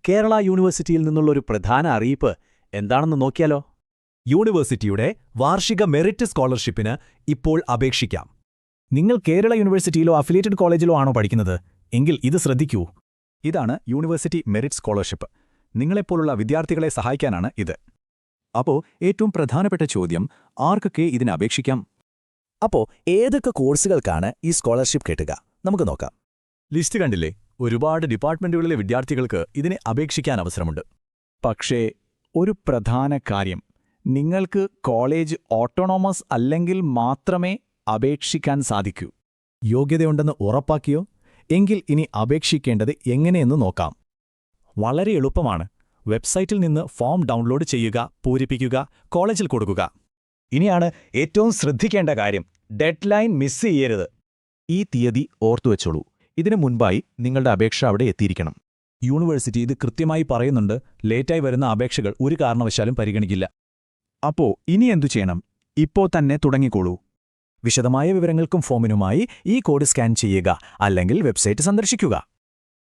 കേരള യൂണിവേഴ്സിറ്റിയിൽ നിന്നുള്ളൊരു പ്രധാന അറിയിപ്പ് എന്താണെന്ന് നോക്കിയാലോ? യൂണിവേഴ്സിറ്റിയുടെ വാർഷിക മെറിറ്റ് സ്കോളർഷിപ്പിന് ഇപ്പോൾ അപേക്ഷിക്കാം. നിങ്ങൾ കേരള യൂണിവേഴ്സിറ്റിയിലോ അഫിലിയേറ്റഡ് കോളേജിലോ ആണോ പഠിക്കുന്നത്? എങ്കിൽ ഇത് ശ്രദ്ധിക്കൂ. ഇതാണ് യൂണിവേഴ്സിറ്റി മെറിറ്റ് സ്കോളർഷിപ്പ്. നിങ്ങളെപ്പോലുള്ള വിദ്യാർത്ഥികളെ സഹായിക്കാനാണ് ഇത്. അപ്പോൾ ഏറ്റവും പ്രധാനപ്പെട്ട ചോദ്യം, ആർക്കൊക്കെ ഇതിന് അപേക്ഷിക്കാം? അപ്പോൾ ഏതൊക്കെ കോഴ്സുകൾക്കാണ് ഈ സ്കോളർഷിപ്പ് കിട്ടുക? നമുക്ക് നോക്കാം. ലിസ്റ്റ് കണ്ടില്ലേ? ഒരുപാട് ഡിപ്പാർട്ട്മെന്റുകളിലെ വിദ്യാർത്ഥികൾക്ക് ഇതിനെ അപേക്ഷിക്കാൻ അവസരമുണ്ട്. പക്ഷേ ഒരു പ്രധാന കാര്യം, നിങ്ങൾക്ക് കോളേജ് ഓട്ടോണോമസ് അല്ലെങ്കിൽ മാത്രമേ അപേക്ഷിക്കാൻ സാധിക്കൂ. യോഗ്യതയുണ്ടെന്ന് ഉറപ്പാക്കിയോ? എങ്കിൽ ഇനി അപേക്ഷിക്കേണ്ടത് എങ്ങനെയെന്ന് നോക്കാം. വളരെ എളുപ്പമാണ്. വെബ്സൈറ്റിൽ നിന്ന് ഫോം ഡൗൺലോഡ് ചെയ്യുക, പൂരിപ്പിക്കുക, കോളേജിൽ കൊടുക്കുക. ഇനിയാണ് ഏറ്റവും ശ്രദ്ധിക്കേണ്ട കാര്യം, ഡെഡ്ലൈൻ മിസ് ചെയ്യരുത്. ഈ തീയതി ഓർത്തുവെച്ചോളൂ. ഇതിനു മുൻപായി നിങ്ങളുടെ അപേക്ഷ അവിടെ എത്തിയിരിക്കണം. യൂണിവേഴ്സിറ്റി ഇത് കൃത്യമായി പറയുന്നുണ്ട്. ലേറ്റായി വരുന്ന അപേക്ഷകൾ ഒരു കാരണവശാലും പരിഗണിക്കില്ല. അപ്പോ ഇനി എന്തു ചെയ്യണം? ഇപ്പോ തന്നെ തുടങ്ങിക്കോളൂ. വിശദമായ വിവരങ്ങൾക്കും ഫോമിനുമായി ഈ കോഡ് സ്കാൻ ചെയ്യുക അല്ലെങ്കിൽ വെബ്സൈറ്റ് സന്ദർശിക്കുക.